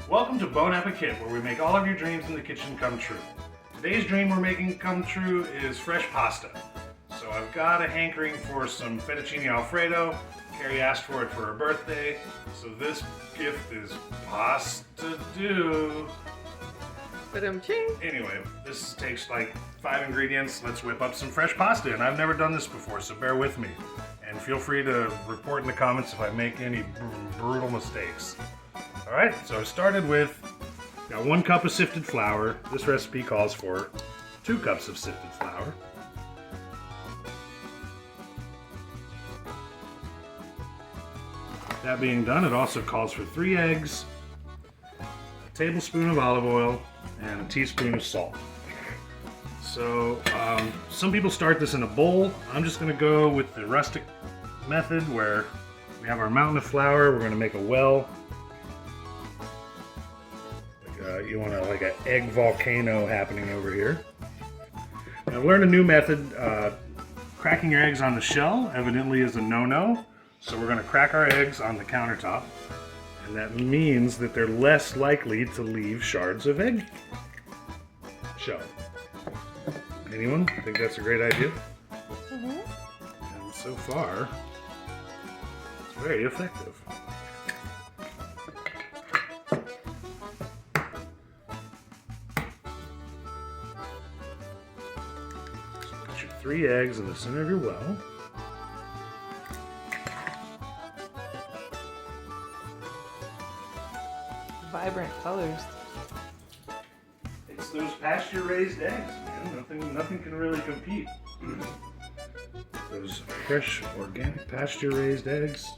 Welcome to Bon Appetit, where we make all of your dreams in the kitchen come true. Today's dream we're making come true is fresh pasta. So I've got a hankering for some Fettuccine Alfredo. Carrie asked for it for her birthday, so this gift is pasta do. Anyway, this takes like 5 ingredients. Let's whip up some fresh pasta, and I've never done this before, so bear with me. And feel free to report in the comments if I make any brutal mistakes. Alright, so I started with, got 1 cup of sifted flour. This recipe calls for 2 cups of sifted flour. That being done, it also calls for 3 eggs, a tablespoon of olive oil, and a teaspoon of salt. So, some people start this in a bowl. I'm just going to go with the rustic method where we have our mountain of flour. We're going to make a well. You want like an egg volcano happening over here. I've learned a new method. Cracking your eggs on the shell evidently is a no-no. So we're going to crack our eggs on the countertop. And that means that they're less likely to leave shards of egg shell. Anyone think that's a great idea? Mm-hmm. And so far, it's very effective. Put your 3 eggs in the center of your well. Vibrant colors. It's those pasture-raised eggs, man. Nothing can really compete. Those fresh, organic, pasture-raised eggs.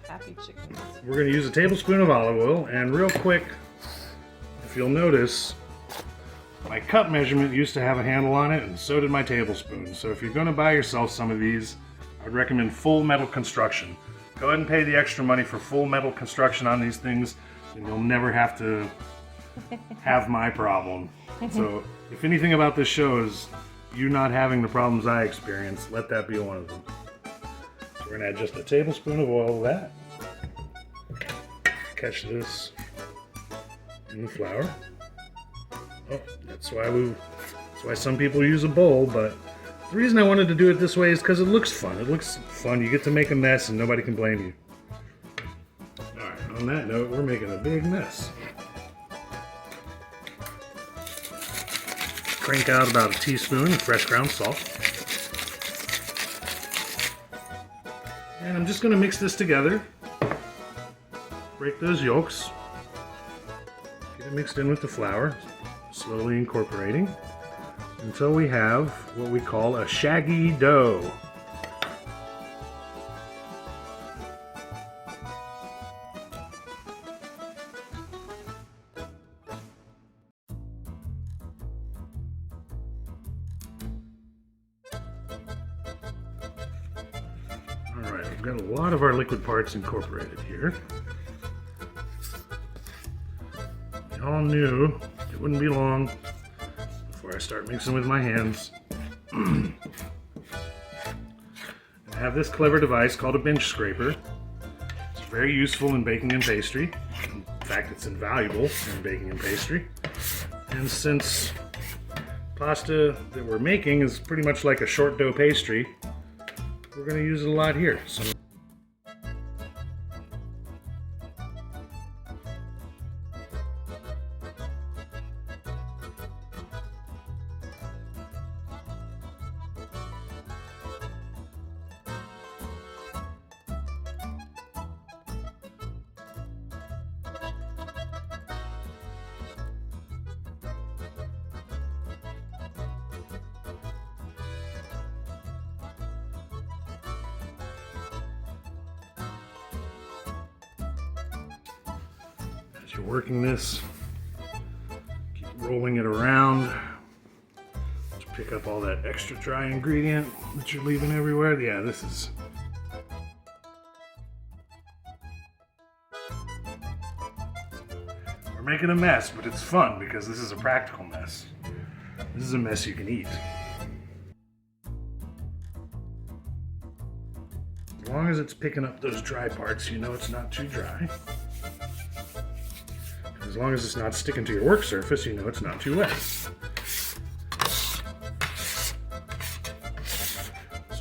Happy chickens. We're going to use a tablespoon of olive oil, and real quick, if you'll notice, my cup measurement used to have a handle on it, and so did my tablespoon. So if you're going to buy yourself some of these, I'd recommend full metal construction. Go ahead and pay the extra money for full metal construction on these things, and you'll never have to have my problem. So if anything about this show is you not having the problems I experienced, let that be one of them. So we're going to add just a tablespoon of oil to that. Catch this in the flour. Oh, that's why some people use a bowl, but the reason I wanted to do it this way is because it looks fun. It looks fun. You get to make a mess and nobody can blame you. Alright, on that note, we're making a big mess. Crank out about a teaspoon of fresh ground salt. And I'm just going to mix this together. Break those yolks. Get it mixed in with the flour, slowly incorporating until we have what we call a shaggy dough. Alright, we've got a lot of our liquid parts incorporated here. We all knew it wouldn't be long before I start mixing with my hands. I have this clever device called a bench scraper. It's very useful in baking and pastry. In fact, it's invaluable in baking and pastry. And since pasta that we're making is pretty much like a short dough pastry, we're going to use it a lot here. So as you're working this, keep rolling it around to pick up all that extra dry ingredient that you're leaving everywhere. Yeah, this is... We're making a mess, but it's fun because this is a practical mess. This is a mess you can eat. As long as it's picking up those dry parts, you know it's not too dry. as long as it's not sticking to your work surface, you know it's not too wet. So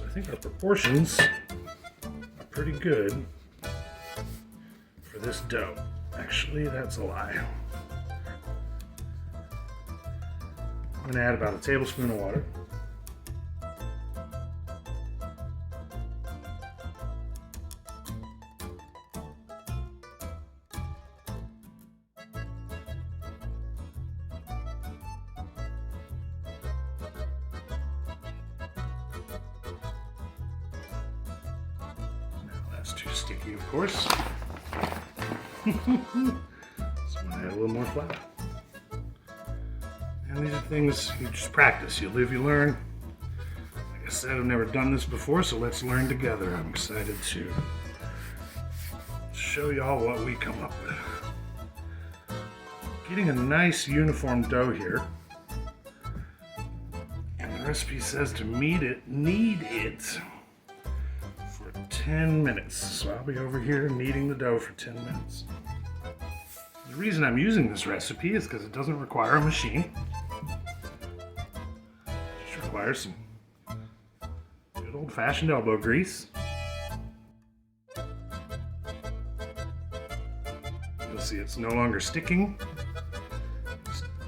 I think our proportions are pretty good for this dough. Actually, that's a lie. I'm going to add about a tablespoon of water. That's too sticky, of course. So I'm gonna add a little more flour. And these are things you just practice. You live, you learn. Like I said, I've never done this before, so let's learn together. I'm excited to show y'all what we come up with. Getting a nice uniform dough here. And the recipe says to knead it for 10 minutes. So I'll be over here kneading the dough for 10 minutes. The reason I'm using this recipe is because it doesn't require a machine. It just requires some good old-fashioned elbow grease. You'll see it's no longer sticking,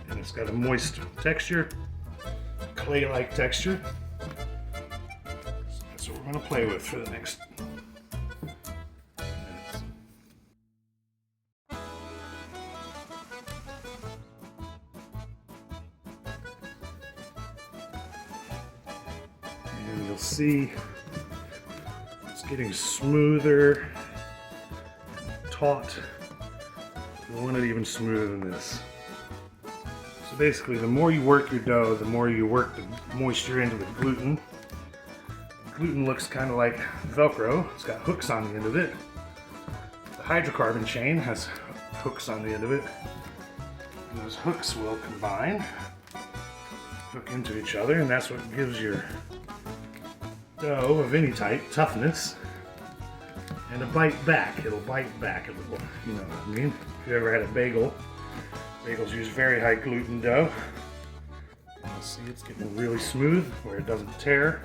and it's got a moist texture, clay-like texture. So that's what we're going to play with for the next minutes. And you'll see it's getting smoother, taut. We want it even smoother than this. So basically, the more you work your dough, the more you work the moisture into the gluten. The gluten looks kind of like Velcro. It's got hooks on the end of it. The hydrocarbon chain has hooks on the end of it. And those hooks will combine, hook into each other, and that's what gives your dough of any type toughness and a bite back. It'll bite back. You know what I mean? If you ever had a bagel, bagels use very high gluten dough. You'll see it's getting really smooth where it doesn't tear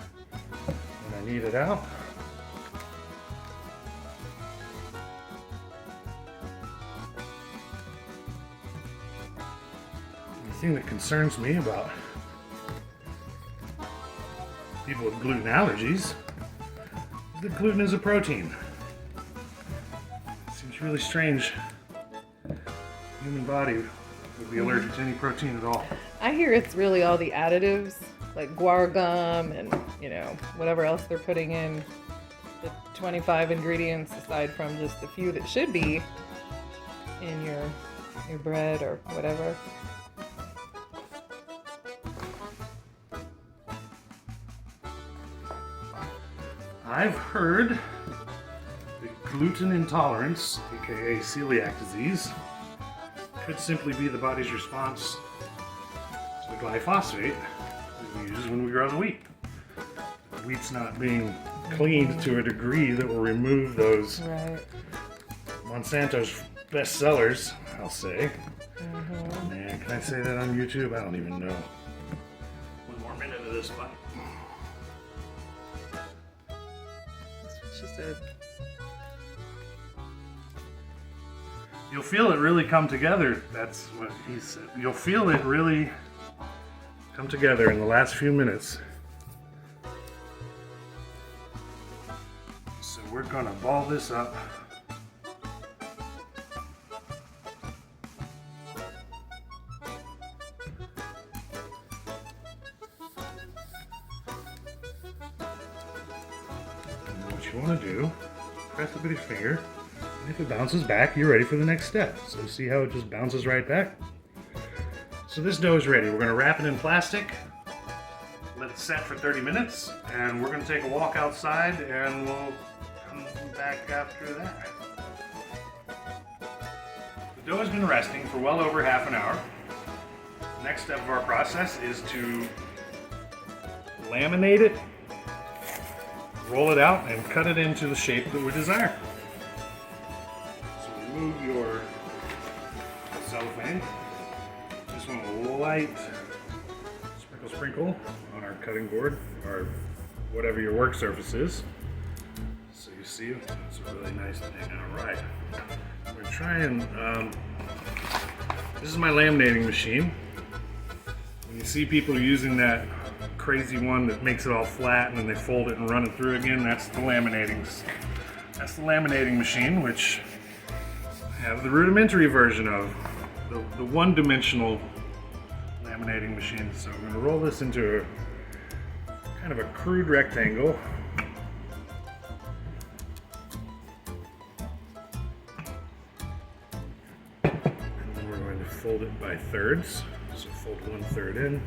when I knead it out. The thing that concerns me about people with gluten allergies is that gluten is a protein. It seems really strange. The human body would be allergic to any protein at all. I hear it's really all the additives, like guar gum and, whatever else they're putting in. The 25 ingredients aside from just the few that should be in your bread or whatever. I've heard that gluten intolerance, aka celiac disease, could simply be the body's response to the glyphosate that we use when we grow the wheat. The wheat's not being cleaned to a degree that will remove those Monsanto's best sellers, I'll say. Oh man, can I say that on YouTube? I don't even know. One more minute of this bite. That's what she said. You'll feel it really come together. That's what he said. You'll feel it really come together in the last few minutes. So we're gonna ball this up. And what you want to do, press it with your finger. If it bounces back, you're ready for the next step. So see how it just bounces right back? So this dough is ready. We're going to wrap it in plastic, let it set for 30 minutes, and we're going to take a walk outside and we'll come back after that. The dough has been resting for well over half an hour. The next step of our process is to laminate it, roll it out, and cut it into the shape that we desire. Remove your cellophane. Just want a light sprinkle on our cutting board, or whatever your work surface is. So you see, it's a really nice thing. All right. We're trying, this is my laminating machine. When you see people using that crazy one that makes it all flat and then they fold it and run it through again, that's the laminating machine, which I have the rudimentary version of, the one-dimensional laminating machine. So I'm going to roll this into a kind of a crude rectangle. And then we're going to fold it by thirds. So fold 1/3 in,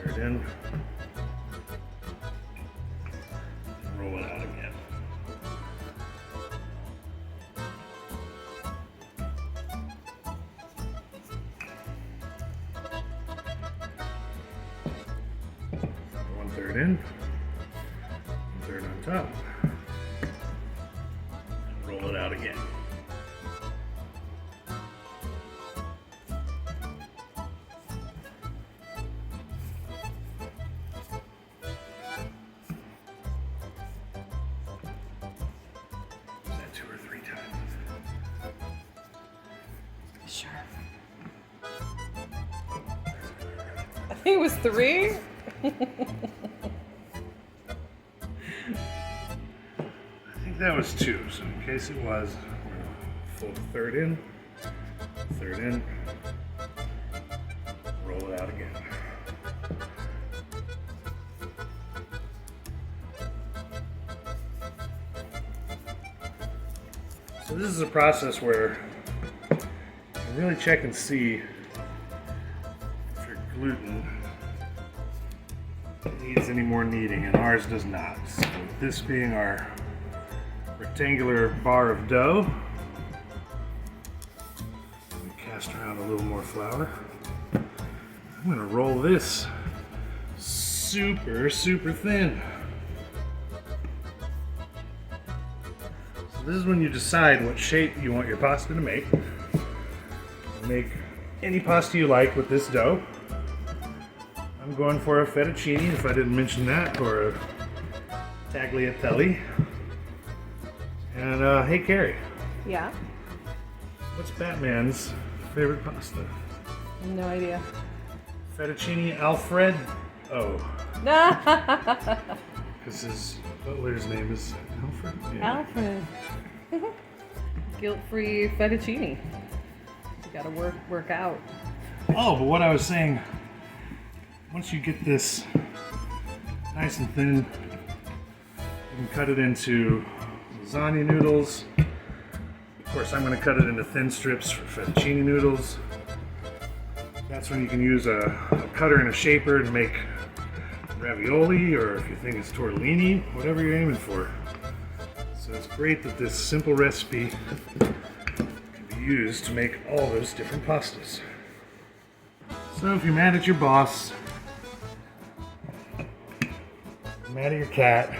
1/3 in, and roll it out again. Third in, 1/3 on top, and roll it out again. Is that 2 or 3 times? Sure. I think it was 3. I think that was 2, so in case it was, we're going to fold 1/3 in, 1/3 in, roll it out again. So this is a process where you can really check and see if your gluten needs any more kneading, and ours does not. So this being our rectangular bar of dough, we cast around a little more flour. I'm going to roll this super thin. So this is when you decide what shape you want your pasta to make. Make any pasta you like with this dough. I'm going for a fettuccine, if I didn't mention that, or a tagliatelle. And hey Carrie, Yeah? what's Batman's favorite pasta? No idea. Fettuccine Alfredo. No. Because his butler's name is Alfred. Yeah. Alfred. Guilt-free fettuccine. You gotta work out. Oh, but what I was saying, once you get this nice and thin, you can cut it into lasagna noodles. Of course, I'm going to cut it into thin strips for fettuccine noodles. That's when you can use a cutter and a shaper to make ravioli, or if you think it's tortellini, whatever you're aiming for. So it's great that this simple recipe can be used to make all those different pastas. So if you're mad at your boss, mad at your cat,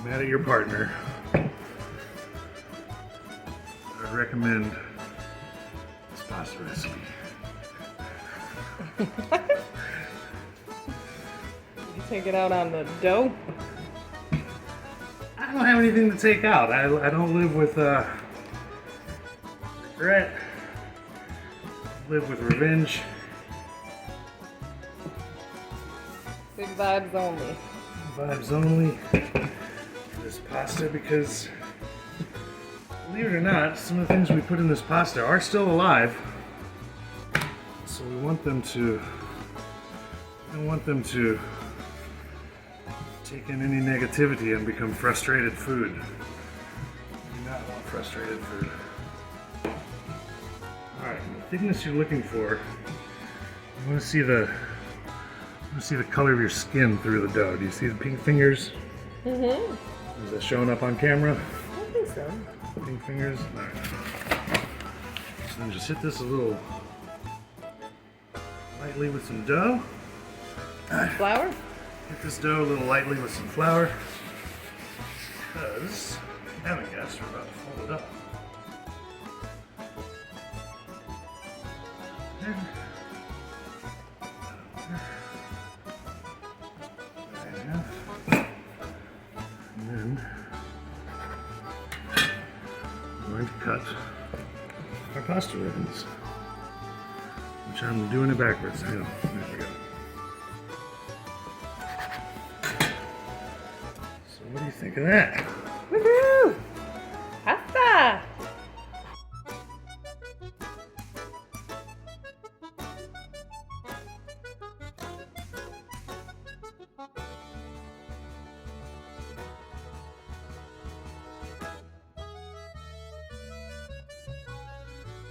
mad at your partner, I'd recommend this pasta recipe. You take it out on the dough? I don't have anything to take out. I don't live with regret. I live with revenge. Big vibes only. Vibes only for this pasta, because believe it or not, some of the things we put in this pasta are still alive. So we want them to, take in any negativity and become frustrated food. We do not want frustrated food. Alright, the thickness you're looking for, you want to see the color of your skin through the dough. Do you see the pink fingers? Mm-hmm. Is that showing up on camera? I think so. Pink fingers? Alright. So then just hit this a little lightly with some dough. Flour? Hit this dough a little lightly with some flour, because I haven't guessed, we're about to fold it up. And then I'm going to cut our pasta ribbons, which I'm doing it backwards. Hang on. There we go. So what do you think of that? Woohoo! Pasta!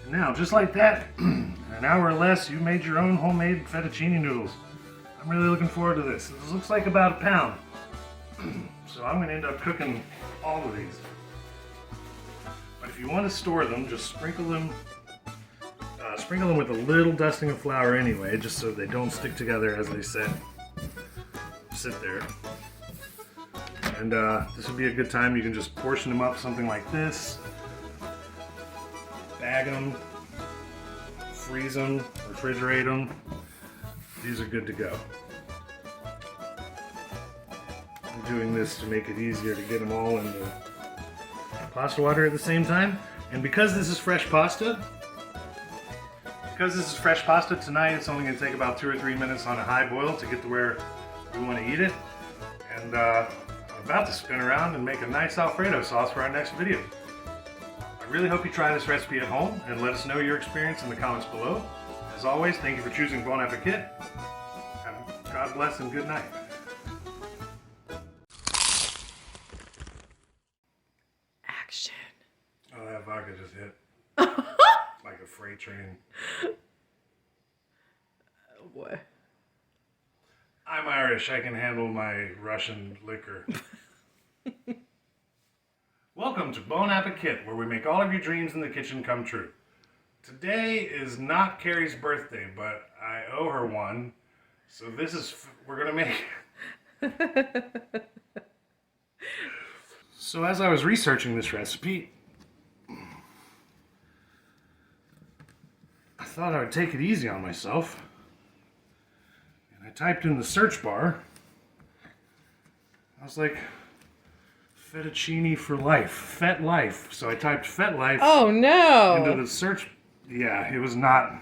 And now, just like that, in an hour or less, you made your own homemade fettuccine noodles. I'm really looking forward to this. This looks like about a pound. So I'm going to end up cooking all of these. But if you want to store them, just sprinkle them with a little dusting of flour anyway, just so they don't stick together as they sit there. And this would be a good time. You can just portion them up, something like this. Bag them, freeze them, refrigerate them. These are good to go. I'm doing this to make it easier to get them all in the pasta water at the same time. And because this is fresh pasta, tonight it's only going to take about 2 or 3 minutes on a high boil to get to where we want to eat it. And I'm about to spin around and make a nice Alfredo sauce for our next video. I really hope you try this recipe at home and let us know your experience in the comments below. As always, thank you for choosing Bon Appetit. God bless and good night. Action. Oh, that vodka just hit. Like a freight train. Oh boy. I'm Irish. I can handle my Russian liquor. Welcome to Bon Appetit, where we make all of your dreams in the kitchen come true. Today is not Carrie's birthday, but I owe her one. So we're gonna make... So as I was researching this recipe, I thought I would take it easy on myself. And I typed in the search bar. I was like, fettuccine for life, fet life. So I typed fet life Oh no! into the search. Yeah, it was not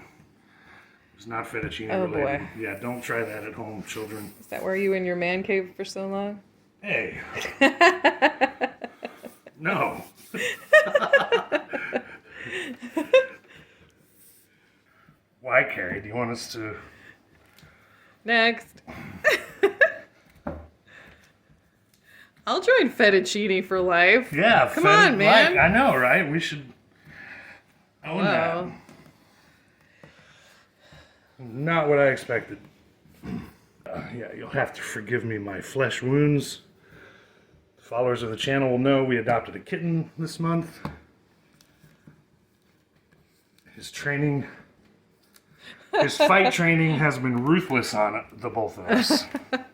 fettuccine related. Boy. Yeah, don't try that at home, children. Is that where you in your man cave for so long? Hey. No. Why, Carrie? Do you want us to... Next. I'll join fettuccine for life. Yeah, come on, man. I know, right? We should own that. Not what I expected. Yeah, you'll have to forgive me my flesh wounds. Followers of the channel will know we adopted a kitten this month. His fight training has been ruthless on the both of us. But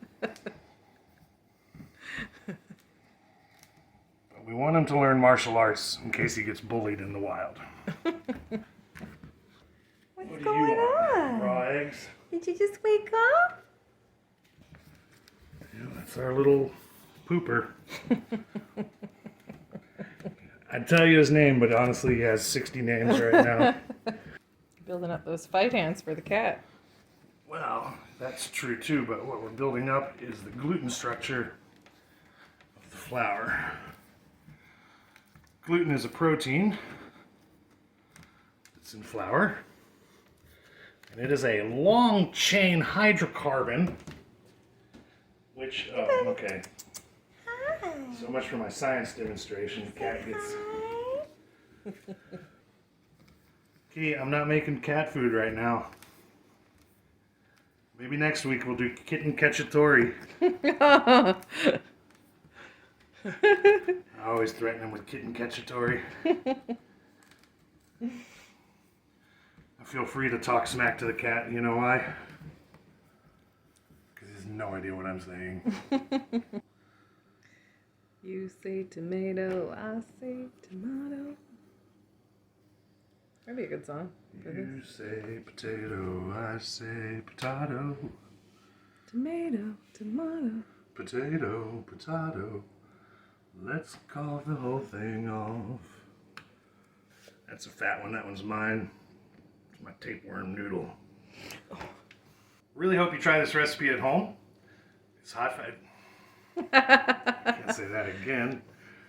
we want him to learn martial arts in case he gets bullied in the wild. What's going on? Raw eggs? Did you just wake up? Yeah, that's our little pooper. I'd tell you his name, but honestly he has 60 names right now. Building up those fight hands for the cat. Well, that's true too, but what we're building up is the gluten structure of the flour. Gluten is a protein that's in flour, and it is a long chain hydrocarbon, which, oh, okay. Hi. So much for my science demonstration. The cat gets... Key, I'm not making cat food right now. Maybe next week we'll do kitten cacciatore. I always threaten him with kitten cacciatore. I feel free to talk smack to the cat. You know why? Because he has no idea what I'm saying. You say tomato, I say tomato. That'd be a good song. You say potato, I say potato. Tomato, tomato. Potato, potato. Let's call the whole thing off. That's a fat one. That one's mine. It's my tapeworm noodle. Really hope you try this recipe at home. It's hot. I can't say that again.